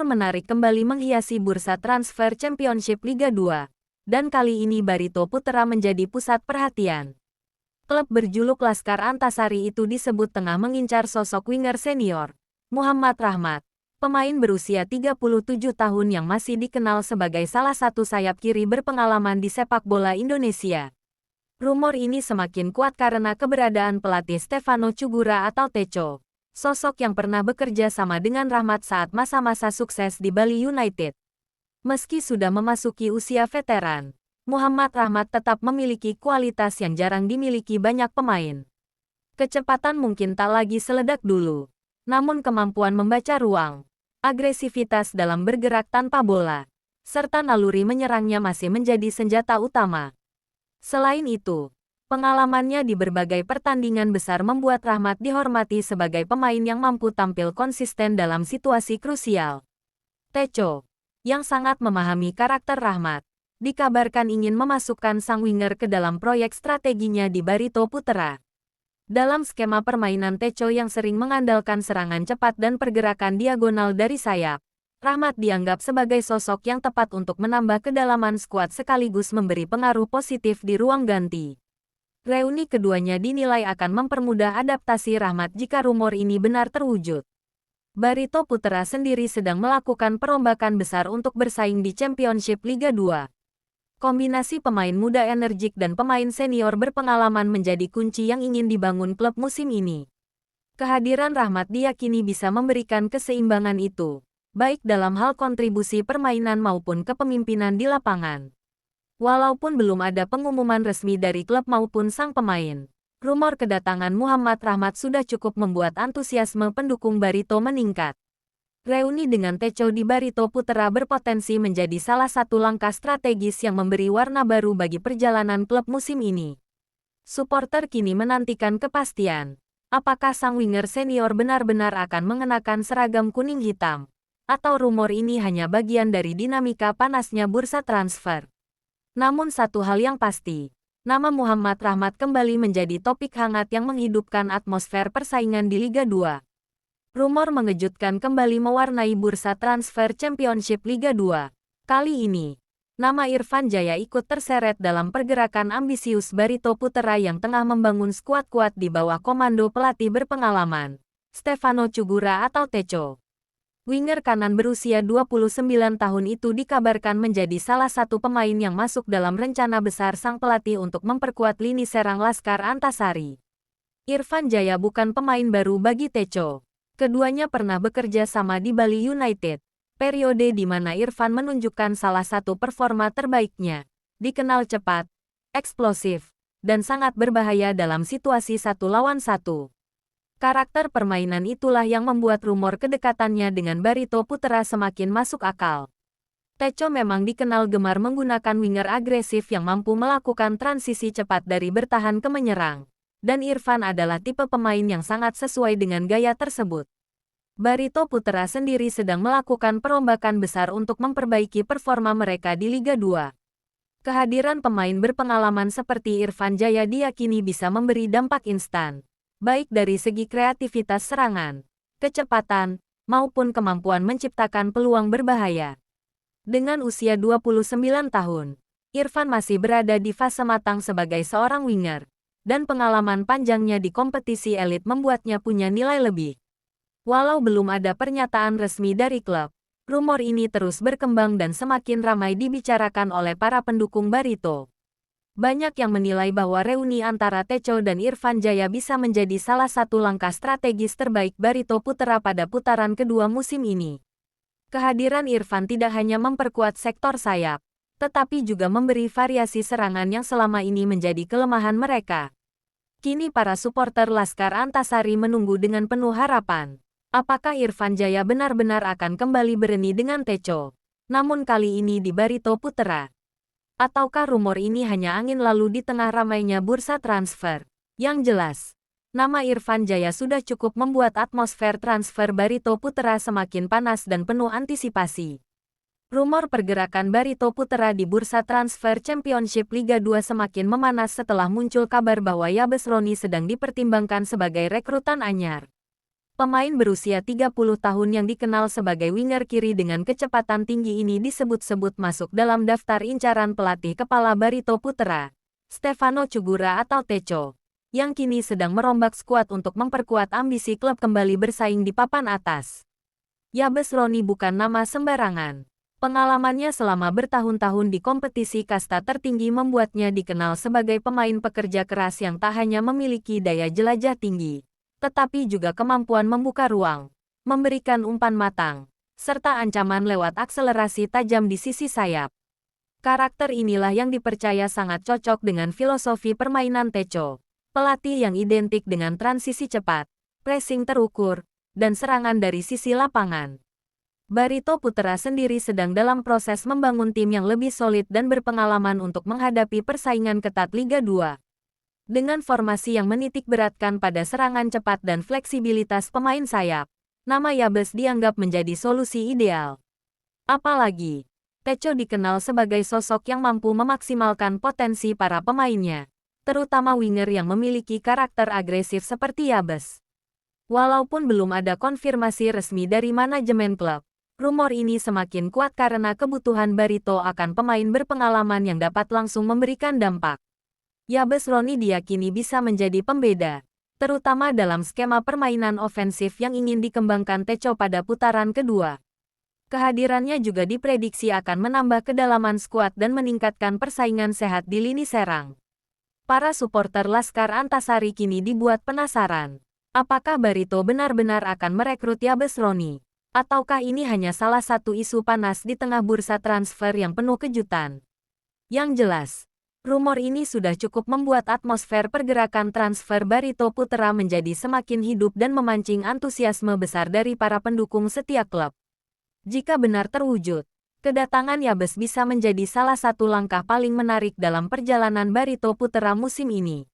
menarik kembali menghiasi bursa transfer Championship Liga 2. Dan kali ini Barito Putra menjadi pusat perhatian. Klub berjuluk Laskar Antasari itu disebut tengah mengincar sosok winger senior, Muhammad Rahmat. Pemain berusia 37 tahun yang masih dikenal sebagai salah satu sayap kiri berpengalaman di sepak bola Indonesia. Rumor ini semakin kuat karena keberadaan pelatih Stefano Cugura atau Teco. Sosok yang pernah bekerja sama dengan Rahmat saat masa-masa sukses di Bali United. Meski sudah memasuki usia veteran, Muhammad Rahmat tetap memiliki kualitas yang jarang dimiliki banyak pemain. Kecepatan mungkin tak lagi seledak dulu, namun kemampuan membaca ruang, agresivitas dalam bergerak tanpa bola, serta naluri menyerangnya masih menjadi senjata utama. Selain itu, pengalamannya di berbagai pertandingan besar membuat Rahmat dihormati sebagai pemain yang mampu tampil konsisten dalam situasi krusial. Teco, yang sangat memahami karakter Rahmat, dikabarkan ingin memasukkan sang winger ke dalam proyek strateginya di Barito Putra. Dalam skema permainan Teco yang sering mengandalkan serangan cepat dan pergerakan diagonal dari sayap, Rahmat dianggap sebagai sosok yang tepat untuk menambah kedalaman skuad sekaligus memberi pengaruh positif di ruang ganti. Reuni keduanya dinilai akan mempermudah adaptasi Rahmat jika rumor ini benar terwujud. Barito Putra sendiri sedang melakukan perombakan besar untuk bersaing di Championship Liga 2. Kombinasi pemain muda energik dan pemain senior berpengalaman menjadi kunci yang ingin dibangun klub musim ini. Kehadiran Rahmat diyakini bisa memberikan keseimbangan itu, baik dalam hal kontribusi permainan maupun kepemimpinan di lapangan. Walaupun belum ada pengumuman resmi dari klub maupun sang pemain, rumor kedatangan Muhammad Rahmat sudah cukup membuat antusiasme pendukung Barito meningkat. Reuni dengan Teco di Barito Putra berpotensi menjadi salah satu langkah strategis yang memberi warna baru bagi perjalanan klub musim ini. Suporter kini menantikan kepastian, apakah sang winger senior benar-benar akan mengenakan seragam kuning hitam, atau rumor ini hanya bagian dari dinamika panasnya bursa transfer. Namun satu hal yang pasti, nama Muhammad Rahmat kembali menjadi topik hangat yang menghidupkan atmosfer persaingan di Liga 2. Rumor mengejutkan kembali mewarnai bursa transfer Championship Liga 2. Kali ini, nama Irfan Jaya ikut terseret dalam pergerakan ambisius Barito Putra yang tengah membangun skuad kuat di bawah komando pelatih berpengalaman, Stefano Cugura atau Teco. Winger kanan berusia 29 tahun itu dikabarkan menjadi salah satu pemain yang masuk dalam rencana besar sang pelatih untuk memperkuat lini serang Laskar Antasari. Irfan Jaya bukan pemain baru bagi Teco. Keduanya pernah bekerja sama di Bali United, periode di mana Irfan menunjukkan salah satu performa terbaiknya. Dikenal cepat, eksplosif, dan sangat berbahaya dalam situasi 1-1. Karakter permainan itulah yang membuat rumor kedekatannya dengan Barito Putra semakin masuk akal. Teco memang dikenal gemar menggunakan winger agresif yang mampu melakukan transisi cepat dari bertahan ke menyerang. Dan Irfan adalah tipe pemain yang sangat sesuai dengan gaya tersebut. Barito Putra sendiri sedang melakukan perombakan besar untuk memperbaiki performa mereka di Liga 2. Kehadiran pemain berpengalaman seperti Irfan Jaya diyakini bisa memberi dampak instan, baik dari segi kreativitas serangan, kecepatan, maupun kemampuan menciptakan peluang berbahaya. Dengan usia 29 tahun, Irfan masih berada di fase matang sebagai seorang winger, dan pengalaman panjangnya di kompetisi elit membuatnya punya nilai lebih. Walau belum ada pernyataan resmi dari klub, rumor ini terus berkembang dan semakin ramai dibicarakan oleh para pendukung Barito. Banyak yang menilai bahwa reuni antara Teco dan Irfan Jaya bisa menjadi salah satu langkah strategis terbaik Barito Putra pada putaran kedua musim ini. Kehadiran Irfan tidak hanya memperkuat sektor sayap, tetapi juga memberi variasi serangan yang selama ini menjadi kelemahan mereka. Kini para suporter Laskar Antasari menunggu dengan penuh harapan. Apakah Irfan Jaya benar-benar akan kembali bereni dengan Teco, namun kali ini di Barito Putra? Ataukah rumor ini hanya angin lalu di tengah ramainya bursa transfer? Yang jelas, nama Irfan Jaya sudah cukup membuat atmosfer transfer Barito Putra semakin panas dan penuh antisipasi. Rumor pergerakan Barito Putra di bursa transfer Championship Liga 2 semakin memanas setelah muncul kabar bahwa Yabes Roni sedang dipertimbangkan sebagai rekrutan anyar. Pemain berusia 30 tahun yang dikenal sebagai winger kiri dengan kecepatan tinggi ini disebut-sebut masuk dalam daftar incaran pelatih kepala Barito Putra, Stefano Cugura atau Teco, yang kini sedang merombak skuad untuk memperkuat ambisi klub kembali bersaing di papan atas. Yabes Roni bukan nama sembarangan. Pengalamannya selama bertahun-tahun di kompetisi kasta tertinggi membuatnya dikenal sebagai pemain pekerja keras yang tak hanya memiliki daya jelajah tinggi, tetapi juga kemampuan membuka ruang, memberikan umpan matang, serta ancaman lewat akselerasi tajam di sisi sayap. Karakter inilah yang dipercaya sangat cocok dengan filosofi permainan Teco, pelatih yang identik dengan transisi cepat, pressing terukur, dan serangan dari sisi lapangan. Barito Putra sendiri sedang dalam proses membangun tim yang lebih solid dan berpengalaman untuk menghadapi persaingan ketat Liga 2. Dengan formasi yang menitik beratkan pada serangan cepat dan fleksibilitas pemain sayap, nama Yabes dianggap menjadi solusi ideal. Apalagi, Teco dikenal sebagai sosok yang mampu memaksimalkan potensi para pemainnya, terutama winger yang memiliki karakter agresif seperti Yabes. Walaupun belum ada konfirmasi resmi dari manajemen klub, rumor ini semakin kuat karena kebutuhan Barito akan pemain berpengalaman yang dapat langsung memberikan dampak. Yabes Roni diyakini bisa menjadi pembeda, terutama dalam skema permainan ofensif yang ingin dikembangkan Teco pada putaran kedua. Kehadirannya juga diprediksi akan menambah kedalaman skuad dan meningkatkan persaingan sehat di lini serang. Para supporter Laskar Antasari kini dibuat penasaran. Apakah Barito benar-benar akan merekrut Yabes Roni? Ataukah ini hanya salah satu isu panas di tengah bursa transfer yang penuh kejutan? Yang jelas, rumor ini sudah cukup membuat atmosfer pergerakan transfer Barito Putra menjadi semakin hidup dan memancing antusiasme besar dari para pendukung setia klub. Jika benar terwujud, kedatangan Yabes bisa menjadi salah satu langkah paling menarik dalam perjalanan Barito Putra musim ini.